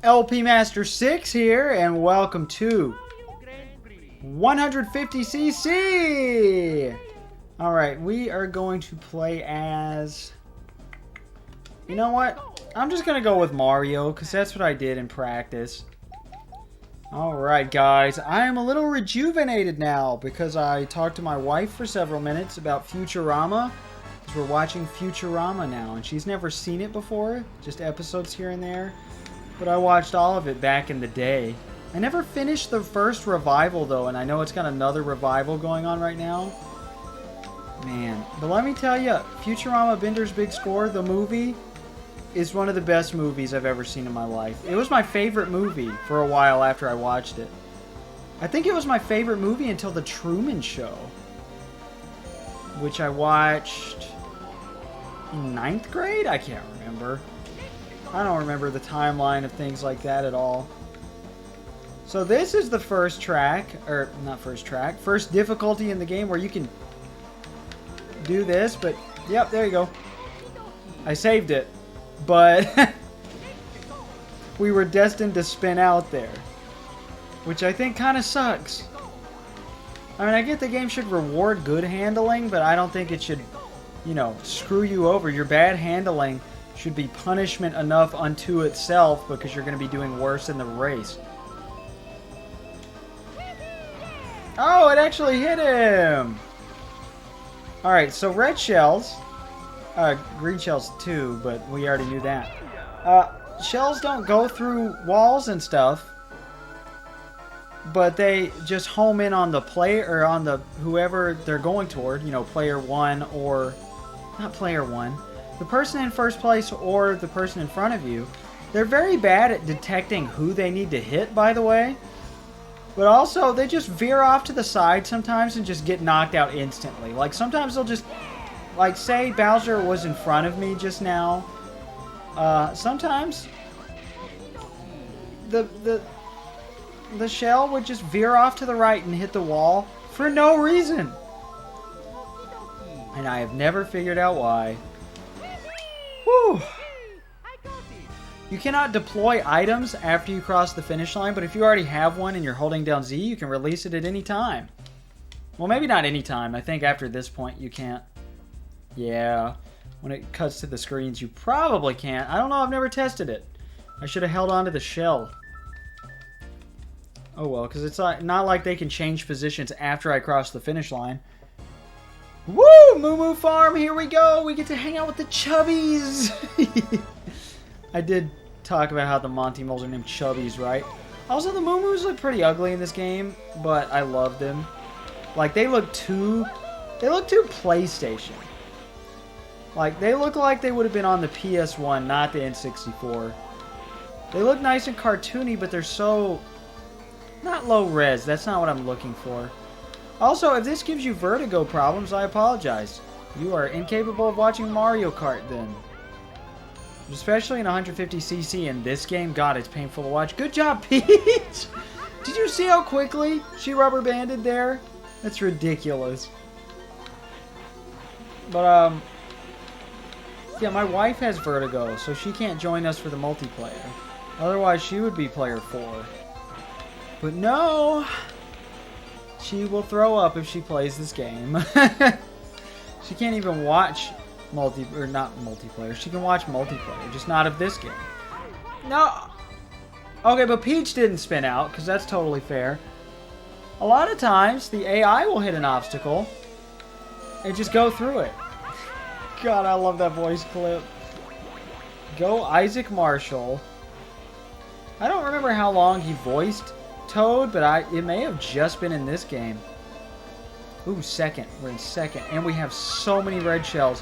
LP Master 6 here, and welcome to 150cc! Alright, we are going to play as... You know what? I'm just going to go with Mario, because that's what I did in practice. Alright guys, I am a little rejuvenated now, because I talked to my wife for several minutes about Futurama. Because we're watching Futurama now, and she's never seen it before, just episodes here and there. But I watched all of it back in the day. I never finished the first revival, though, and I know it's got another revival going on right now. Man, but let me tell you, Futurama Bender's Big Score, the movie, is one of the best movies I've ever seen in my life. It was my favorite movie for a while after I watched it. I think it was my favorite movie until The Truman Show, which I watched in 9th grade? I can't remember. I don't remember the timeline of things like that at all. So this is the first track, or not first track, first difficulty in the game where you can do this, but yep, there you go. I saved it, but we were destined to spin out there, which I think kind of sucks. I mean, I get the game should reward good handling, but I don't think it should, you know, screw you over. Your bad handling should be punishment enough unto itself because you're going to be doing worse in the race. Oh, it actually hit him! Alright, so red shells. Green shells too, but we already knew that. Shells don't go through walls and stuff, but they just home in on the player, or on the whoever they're going toward. You know, player one, or not player one. The person in first place or the person in front of you. They're very bad at detecting who they need to hit, by the way. But also, they just veer off to the side sometimes and just get knocked out instantly. Like, sometimes they'll just... Like, say Bowser was in front of me just now. Sometimes... The shell would just veer off to the right and hit the wall for no reason. And I have never figured out why. Whew. You cannot deploy items after you cross the finish line, but if you already have one and you're holding down Z, you can release it at any time. Well, maybe not any time. I think after this point you can't. Yeah, when it cuts to the screens, you probably can't. I don't know. I've never tested it. I should have held on to the shell. Oh well, because it's not like they can change positions after I cross the finish line. Woo! Moo Moo Farm, here we go! We get to hang out with the Chubbies! I did talk about how the Monty Moles are named Chubbies, right? Also, the Moo Moos look pretty ugly in this game, but I love them. Like, they look too PlayStation. Like, they look like they would have been on the PS1, not the N64. They look nice and cartoony, but they're so... not low res, that's not what I'm looking for. Also, if this gives you vertigo problems, I apologize. You are incapable of watching Mario Kart then. Especially in 150cc in this game. God, it's painful to watch. Good job, Peach! Did you see how quickly she rubber banded there? That's ridiculous. But, yeah, my wife has vertigo, so she can't join us for the multiplayer. Otherwise, she would be player 4. But no! She will throw up if she plays this game. She can't not multiplayer. She can watch multiplayer, just not of this game. No. Okay, but Peach didn't spin out, because that's totally fair. A lot of times, the AI will hit an obstacle and just go through it. God, I love that voice clip. Go Isaac Marshall. I don't remember how long he voiced Toad, but it may have just been in this game. Ooh, second. We're in second. And we have so many red shells.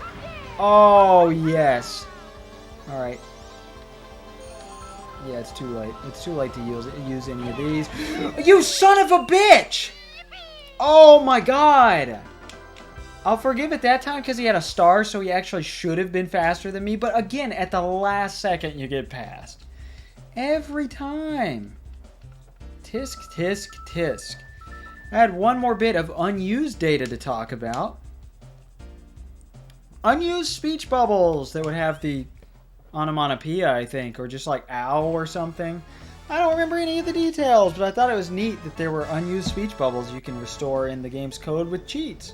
Oh, yes. Alright. Yeah, it's too late. It's too late to use any of these. You son of a bitch! Oh, my God. I'll forgive it that time because he had a star, so he actually should have been faster than me. But again, at the last second, you get past. Every time. Tisk, tisk, tisk. I had one more bit of unused data to talk about. Unused speech bubbles that would have the onomatopoeia, I think, or just like ow or something. I don't remember any of the details, but I thought it was neat that there were unused speech bubbles you can restore in the game's code with cheats.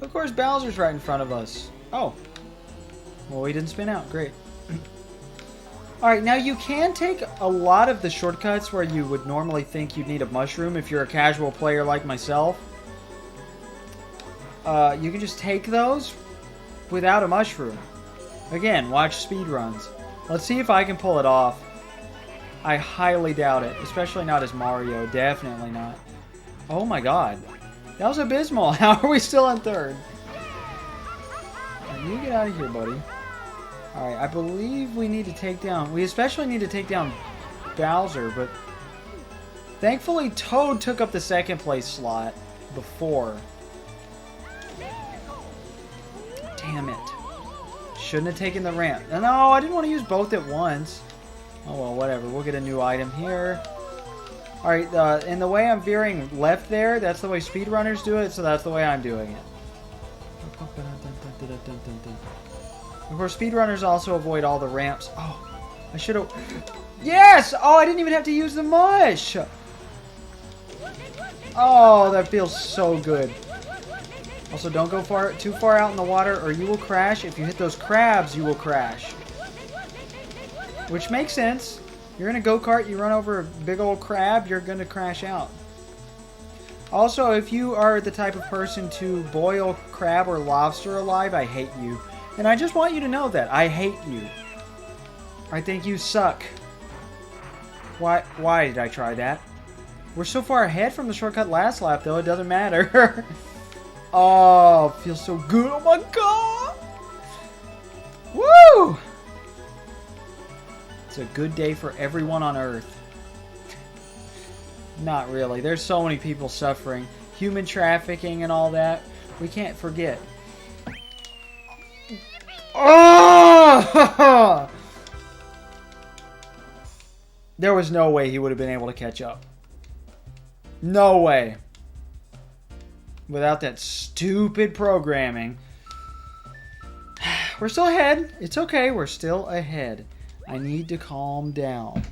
Of course, Bowser's right in front of us. Oh. Well, he didn't spin out. Great. Alright, now you can take a lot of the shortcuts where you would normally think you'd need a mushroom if you're a casual player like myself. You can just take those without a mushroom. Again, watch speedruns. Let's see if I can pull it off. I highly doubt it, especially not as Mario. Definitely not. Oh my god. That was abysmal. How are we still in third? You get out of here, buddy. Alright, I believe we need to take down... We especially need to take down Bowser, but... Thankfully, Toad took up the second place slot before. Damn it. Shouldn't have taken the ramp. No, I didn't want to use both at once. Oh well, whatever. We'll get a new item here. Alright, and the way I'm veering left there, that's the way speedrunners do it, so that's the way I'm doing it. Of course, speedrunners also avoid all the ramps. Oh, I should have... Yes! Oh, I didn't even have to use the mush! Oh, that feels so good. Also, don't go too far out in the water or you will crash. If you hit those crabs, you will crash. Which makes sense. You're in a go-kart, you run over a big old crab, you're going to crash out. Also, if you are the type of person to boil crab or lobster alive, I hate you. And I just want you to know that. I hate you. I think you suck. Why did I try that? We're so far ahead from the shortcut last lap, though, it doesn't matter. Oh, feels so good. Oh my god! Woo! It's a good day for everyone on Earth. Not really. There's so many people suffering. Human trafficking and all that. We can't forget. Oh! There was no way he would have been able to catch up. No way. Without that stupid programming. We're still ahead. It's okay. We're still ahead. I need to calm down.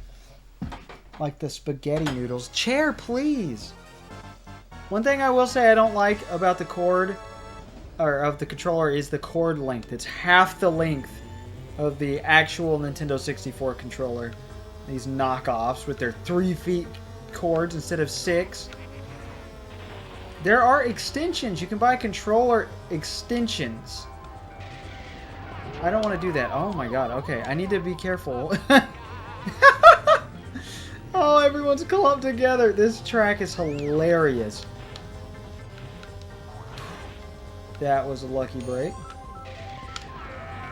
Like the spaghetti noodles. Chair, please. One thing I will say I don't like about the cord, or of the controller, is the cord length. It's half the length of the actual Nintendo 64 controller. These knockoffs with their 3 feet cords instead of 6. There are extensions. You can buy controller extensions. I don't want to do that. Oh my god. Okay, I need to be careful. Oh, everyone's clumped together. This track is hilarious. That was a lucky break.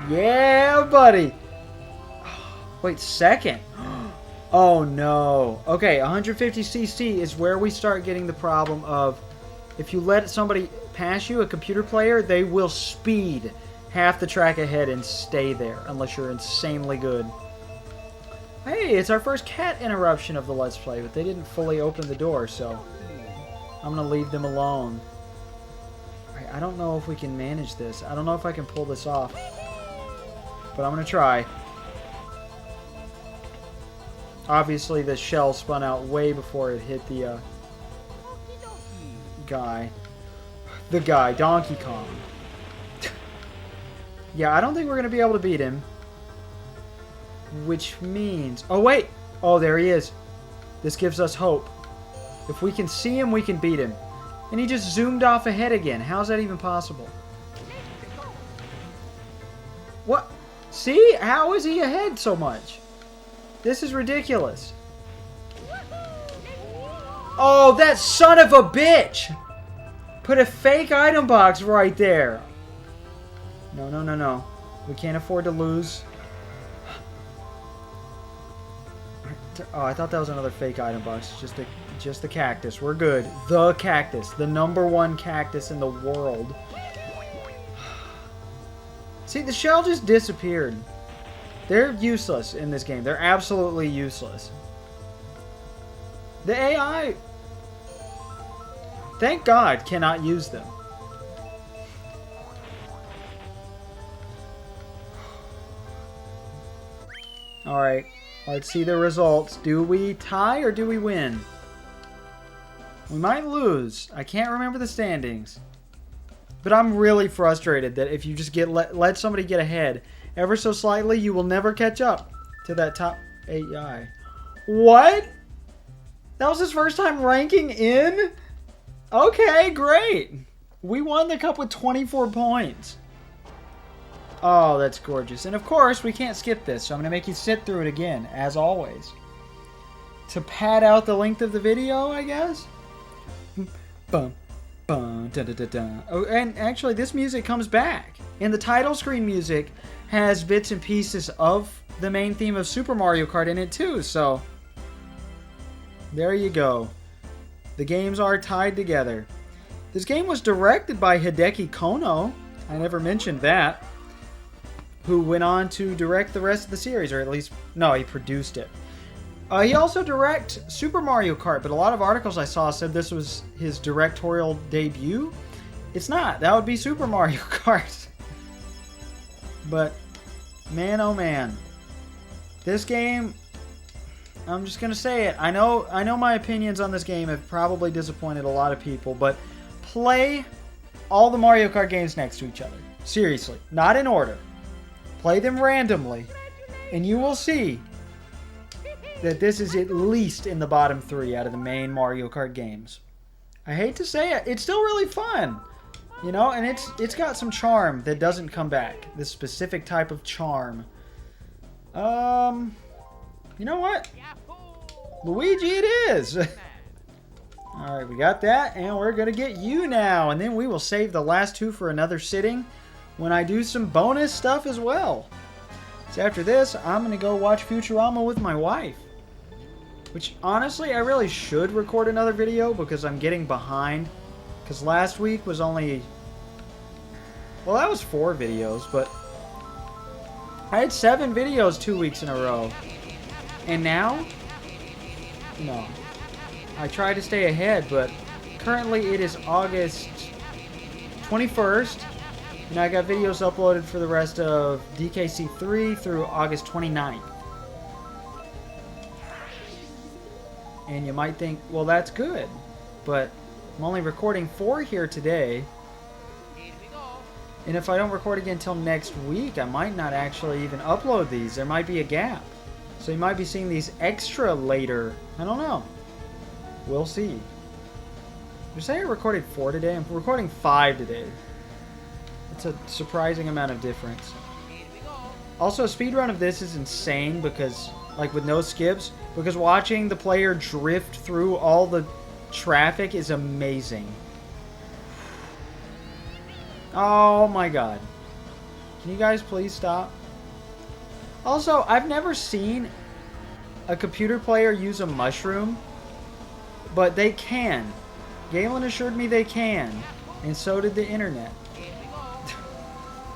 Yeah, buddy. Wait, second. Oh no. Okay, 150cc is where we start getting the problem of if you let somebody pass you, a computer player, they will speed half the track ahead and stay there unless you're insanely good. Hey, it's our first cat interruption of the Let's Play, but they didn't fully open the door, so I'm going to leave them alone. Right, I don't know if we can manage this. I don't know if I can pull this off, but I'm going to try. Obviously, the shell spun out way before it hit the guy. The guy, Donkey Kong. Yeah, I don't think we're going to be able to beat him. Which means... Oh, wait! Oh, there he is. This gives us hope. If we can see him, we can beat him. And he just zoomed off ahead again. How's that even possible? What? See? How is he ahead so much? This is ridiculous. Oh, that son of a bitch! Put a fake item box right there. No, no, no, no. We can't afford to lose. Oh, I thought that was another fake item box. Just the cactus. We're good. The cactus. The #1 cactus in the world. See, the shell just disappeared. They're useless in this game. They're absolutely useless. The AI, thank God, cannot use them. Alright, let's see the results. Do we tie or do we win? We might lose. I can't remember the standings. But I'm really frustrated that if you just let somebody get ahead ever so slightly, you will never catch up to that top 8 guy. What? That was his first time ranking in? Okay, great. We won the cup with 24 points. Oh, that's gorgeous. And of course, we can't skip this, so I'm going to make you sit through it again, as always. To pad out the length of the video, I guess? Bum, bum, da, da, da, da. Oh, and actually, this music comes back. And the title screen music has bits and pieces of the main theme of Super Mario Kart in it, too, so... There you go. The games are tied together. This game was directed by Hideki Kono. I never mentioned that. Who went on to direct the rest of the series, or at least, no, he produced it. He also directed Super Mario Kart, but a lot of articles I saw said this was his directorial debut. It's not. That would be Super Mario Kart. But, man oh man. This game, I'm just going to say it. I know my opinions on this game have probably disappointed a lot of people, but play all the Mario Kart games next to each other. Seriously. Not in order. Play them randomly, and you will see that this is at least in the bottom 3 out of the main Mario Kart games. I hate to say it, it's still really fun, you know, and it's got some charm that doesn't come back. This specific type of charm. You know what? Luigi it is! Alright, we got that, and we're gonna get you now, and then we will save the last 2 for another sitting when I do some bonus stuff as well. So after this, I'm going to go watch Futurama with my wife. Which, honestly, I really should record another video because I'm getting behind. Because last week was only... Well, that was 4 videos, but... I had 7 videos 2 weeks in a row. And now? No. I try to stay ahead, but currently it is August 21st. And I got videos uploaded for the rest of DKC3 through August 29th. And you might think, well, that's good. But I'm only recording 4 here today. And if I don't record again until next week, I might not actually even upload these. There might be a gap. So you might be seeing these extra later. I don't know. We'll see. You say I recorded 4 today? I'm recording 5 today. It's a surprising amount of difference. Also, a speedrun of this is insane because, like, with no skips, because watching the player drift through all the traffic is amazing. Oh my god. Can you guys please stop? Also, I've never seen a computer player use a mushroom, but they can. Galen assured me they can, and so did the internet.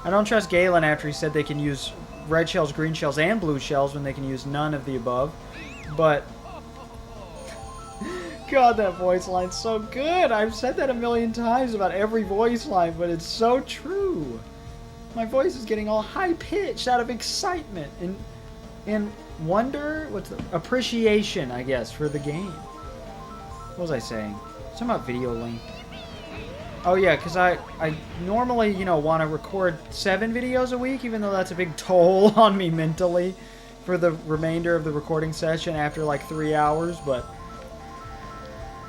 I don't trust Galen after he said they can use red shells, green shells, and blue shells when they can use none of the above. But, God, that voice line's so good. I've said that a million times about every voice line, but it's so true. My voice is getting all high-pitched out of excitement and wonder, appreciation, I guess, for the game. What was I saying? Something about video length. Oh yeah, because I normally, you know, want to record 7 videos a week, even though that's a big toll on me mentally for the remainder of the recording session after like 3 hours, but...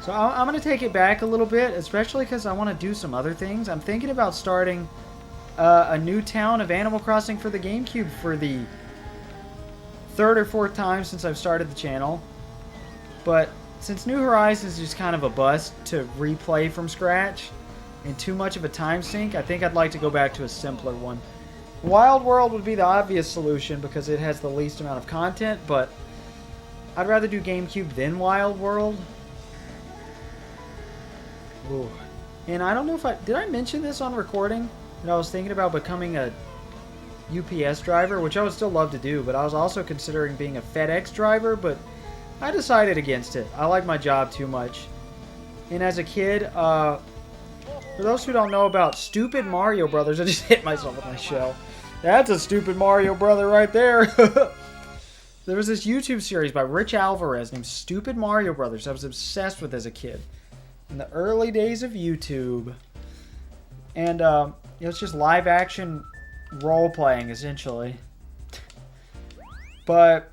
So I'm going to take it back a little bit, especially because I want to do some other things. I'm thinking about starting a new town of Animal Crossing for the GameCube for the 3rd or 4th time since I've started the channel. But since New Horizons is just kind of a bust to replay from scratch, and too much of a time sink, I think I'd like to go back to a simpler one. Wild World would be the obvious solution because it has the least amount of content, but I'd rather do GameCube than Wild World. Ooh. And I don't know if did I mention this on recording? That I was thinking about becoming a UPS driver, which I would still love to do, but I was also considering being a FedEx driver, but I decided against it. I like my job too much. And as a kid, for those who don't know about stupid Mario Brothers, I just hit myself with my shell. That's a stupid Mario Brother right there. There was this YouTube series by Rich Alvarez named Stupid Mario Brothers I was obsessed with as a kid. In the early days of YouTube. And it was just live action role-playing, essentially. But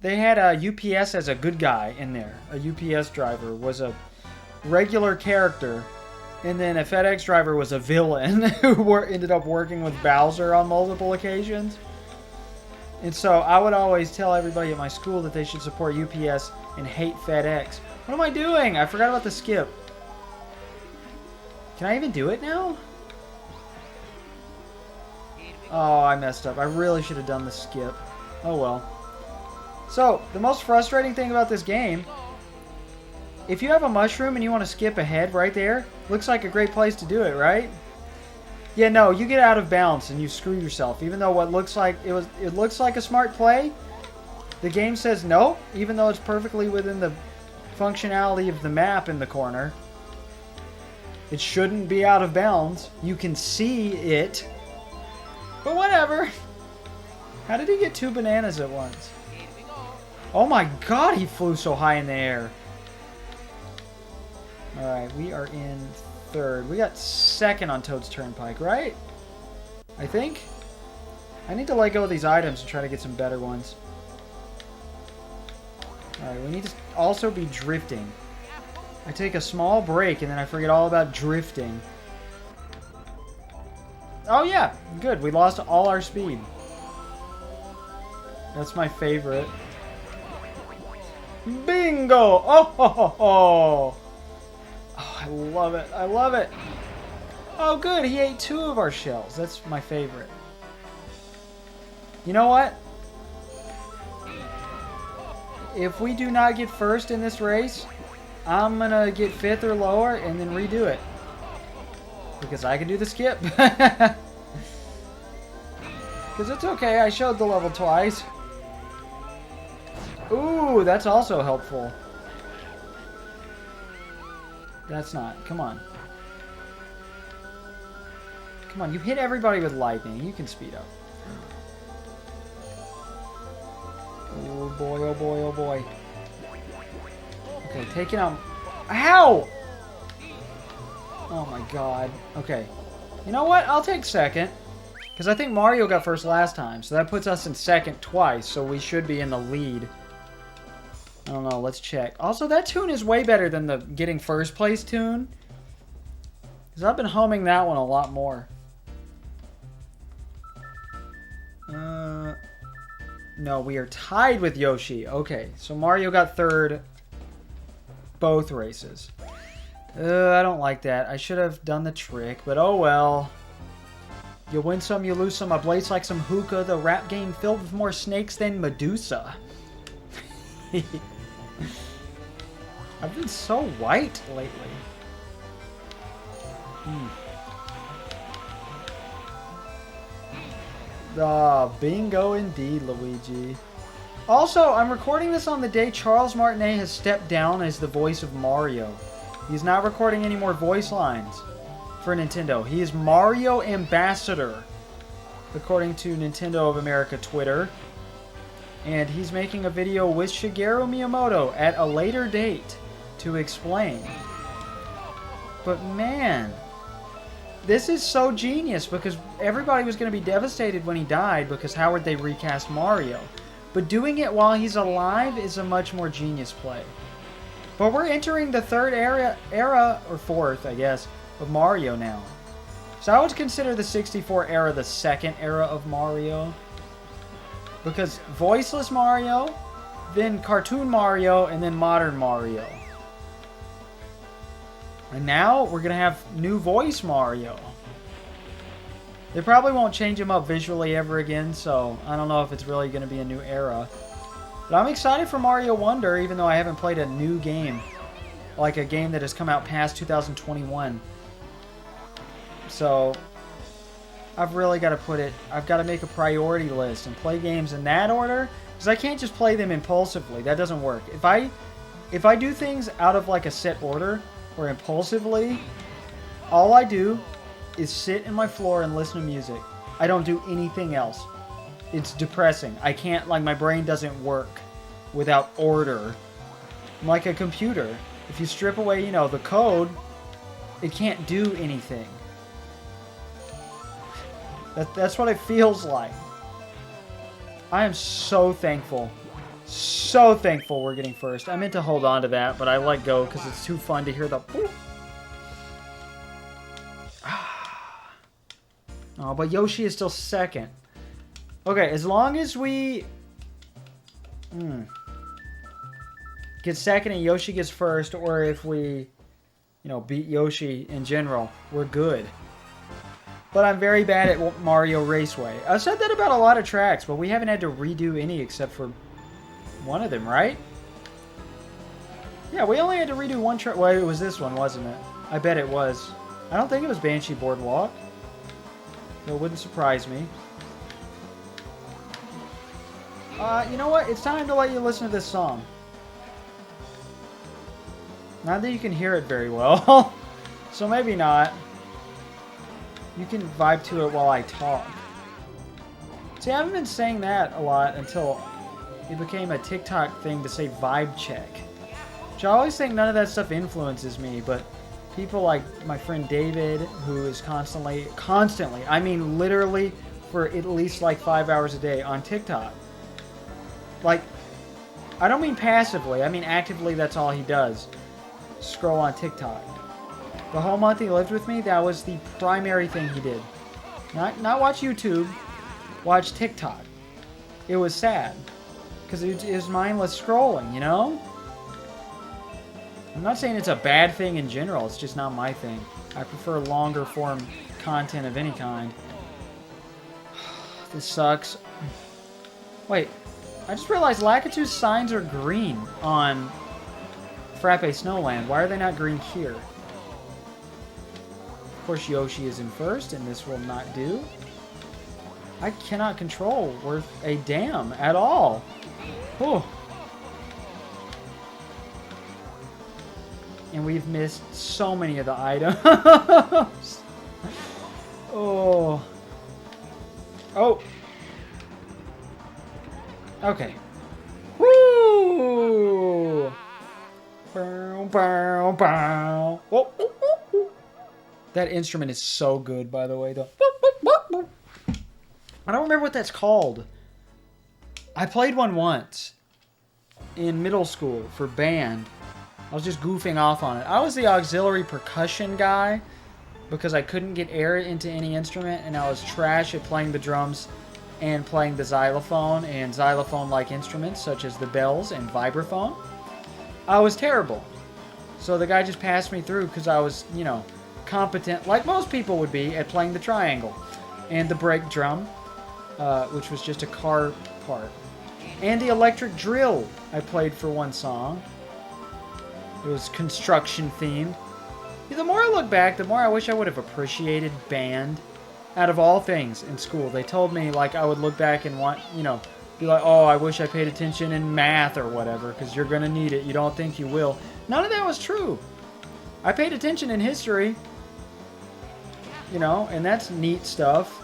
they had a UPS as a good guy in there. A UPS driver was a regular character. And then a FedEx driver was a villain who ended up working with Bowser on multiple occasions. And so I would always tell everybody at my school that they should support UPS and hate FedEx. What am I doing? I forgot about the skip. Can I even do it now? Oh, I messed up. I really should have done the skip. Oh well. So, the most frustrating thing about this game, if you have a mushroom and you want to skip ahead right there, looks like a great place to do it, right? Yeah, no, you get out of bounds and you screw yourself. Even though what looks like it looks like a smart play, the game says no, even though it's perfectly within the functionality of the map in the corner. It shouldn't be out of bounds. You can see it. But whatever. How did he get 2 bananas at once? Oh my god, he flew so high in the air. Alright, we are in 3rd. We got 2nd on Toad's Turnpike, right? I think? I need to let go of these items and try to get some better ones. Alright, we need to also be drifting. I take a small break and then I forget all about drifting. Oh yeah, good. We lost all our speed. That's my favorite. Bingo! Oh, ho, ho, ho. Oh, I love it. I love it. Oh, good. He ate 2 of our shells. That's my favorite. You know what? If we do not get first in this race, I'm going to get 5th or lower and then redo it. Because I can do the skip. Because it's okay. I showed the level twice. Ooh, that's also helpful. That's not. Come on. Come on, you hit everybody with lightning. You can speed up. Oh boy, oh boy, oh boy. Okay, taking out... Ow! Oh my god. Okay. You know what? I'll take 2nd. Because I think Mario got first last time. So that puts us in 2nd twice. So we should be in the lead. I don't know. Let's check. Also, that tune is way better than the getting first place tune. Because I've been humming that one a lot more. No, we are tied with Yoshi. Okay, so Mario got 3rd both races. I don't like that. I should have done the trick, but oh well. You win some, you lose some. I blaze like some hookah. The rap game filled with more snakes than Medusa. I've been so white lately. Bingo indeed, Luigi. Also, I'm recording this on the day Charles Martinet has stepped down as the voice of Mario. He's not recording any more voice lines for Nintendo. He is Mario Ambassador, according to Nintendo of America Twitter. And he's making a video with Shigeru Miyamoto at a later date to explain. But man, this is so genius because everybody was going to be devastated when he died because how would they recast Mario? But doing it while he's alive is a much more genius play. But we're entering the 3rd era, or 4th, I guess, of Mario now. So I would consider the 64 era the 2nd era of Mario. Because voiceless Mario, then cartoon Mario, and then modern Mario. And now we're going to have new voice Mario. They probably won't change him up visually ever again, so I don't know if it's really going to be a new era. But I'm excited for Mario Wonder, even though I haven't played a new game. Like a game that has come out past 2021. So I've really got to I've got to make a priority list and play games in that order. Because I can't just play them impulsively. That doesn't work. If I do things out of like a set order, or impulsively, all I do is sit in my floor and listen to music. I don't do anything else. It's depressing. I can't, like, my brain doesn't work without order. I'm like a computer. If you strip away, you know, the code, it can't do anything. That's what it feels like. I am so thankful. So thankful we're getting first. I meant to hold on to that, but I let go because it's too fun to hear the... Oh, but Yoshi is still second. Okay, as long as we... get second and Yoshi gets first, or if we, you know, beat Yoshi in general, we're good. But I'm very bad at Mario Raceway. I've said that about a lot of tracks, but we haven't had to redo any except for one of them, right? Yeah, we only had to redo one track. Well, it was this one, wasn't it? I bet it was. I don't think it was Banshee Boardwalk. It wouldn't surprise me. You know what? It's time to let you listen to this song. Not that you can hear it very well. So maybe not. You can vibe to it while I talk. See, I haven't been saying that a lot until it became a TikTok thing to say vibe check. Which I always think none of that stuff influences me, but people like my friend David, who is constantly, I mean literally for at least like 5 hours a day on TikTok. Like, I don't mean passively, I mean actively, that's all he does. Scroll on TikTok. The whole month he lived with me, that was the primary thing he did. Not watch YouTube, watch TikTok. It was sad. Because his mind was scrolling, you know? I'm not saying it's a bad thing in general, it's just not my thing. I prefer longer form content of any kind. This sucks. Wait, I just realized Lakitu's signs are green on Frappe Snowland. Why are they not green here? Of course, Yoshi is in first, and this will not do. I cannot control worth a damn at all. Oh. And we've missed so many of the items. Oh. Oh. Okay. Woo! Bow, bow, bow. Oh, oh, oh, oh. That instrument is so good, by the way, though. I don't remember what that's called. I played one once in middle school for band. I was just goofing off on it. I was the auxiliary percussion guy because I couldn't get air into any instrument, and I was trash at playing the drums and playing the xylophone and xylophone-like instruments such as the bells and vibraphone. I was terrible. So the guy just passed me through because I was, you know, competent, like most people would be, at playing the triangle and the brake drum, which was just a car part. And the electric drill I played for one song. It was construction themed. The more I look back, the more I wish I would have appreciated band. Out of all things in school, they told me like I would look back and want, you know, be like, oh, I wish I paid attention in math or whatever, because you're going to need it. You don't think you will. None of that was true. I paid attention in history, you know, and that's neat stuff.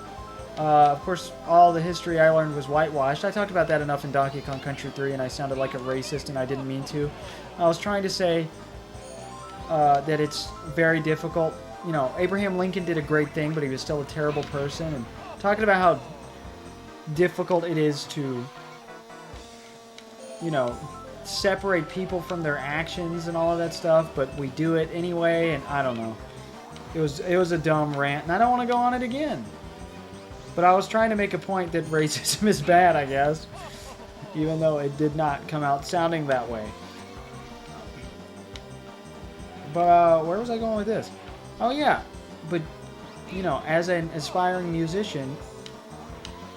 Of course, all the history I learned was whitewashed. I talked about that enough in Donkey Kong Country 3, and I sounded like a racist, and I didn't mean to. I was trying to say that it's very difficult. You know, Abraham Lincoln did a great thing, but he was still a terrible person. And talking about how difficult it is to, you know, separate people from their actions and all of that stuff, but we do it anyway, and I don't know. It was a dumb rant, and I don't want to go on it again. But I was trying to make a point that racism is bad, I guess, even though it did not come out sounding that way. But where was I going with this? Oh yeah, but you know, as an aspiring musician,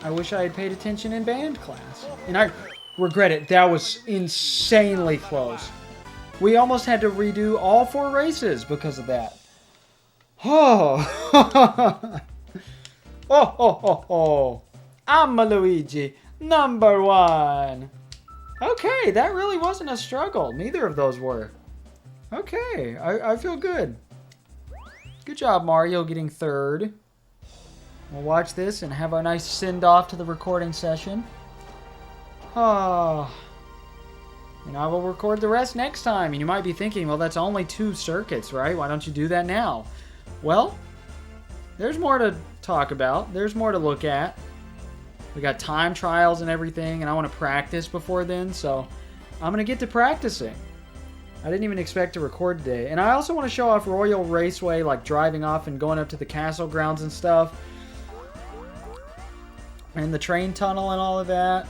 I wish I had paid attention in band class. And I regret it. That was insanely close. We almost had to redo all 4 races because of that. Oh. Oh, oh, oh, oh. I'm Luigi, number 1. Okay, that really wasn't a struggle. Neither of those were. Okay, I feel good. Good job, Mario, getting 3rd. We'll watch this and have a nice send-off to the recording session. Oh. And I will record the rest next time. And you might be thinking, well, that's only 2 circuits, right? Why don't you do that now? Well, there's more to talk about. There's more to look at. We got time trials and everything, and I want to practice before then, so I'm going to get to practicing. I didn't even expect to record today. And I also want to show off Royal Raceway, like driving off and going up to the castle grounds and stuff. And the train tunnel and all of that.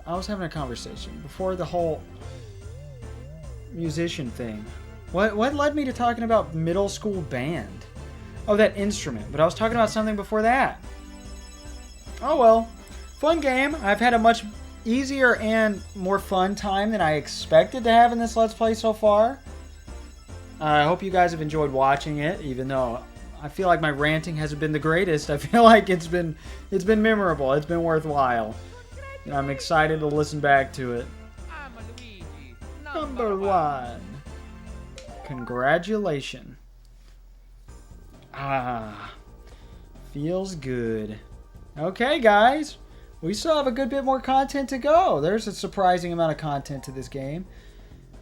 I was having a conversation before the whole musician thing. What led me to talking about middle school band? Oh, that instrument. But I was talking about something before that. Oh well. Fun game. I've had a much easier and more fun time than I expected to have in this Let's Play so far. I hope you guys have enjoyed watching it, even though I feel like my ranting hasn't been the greatest. I feel like it's been memorable. It's been worthwhile. And I'm excited to listen back to it. Number 1. Congratulations. Ah. Feels good. Okay, guys. We still have a good bit more content to go. There's a surprising amount of content to this game.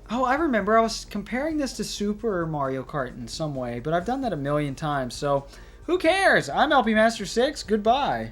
Oh, I remember I was comparing this to Super Mario Kart in some way, but I've done that a million times, so who cares? I'm LP Master 6. Goodbye.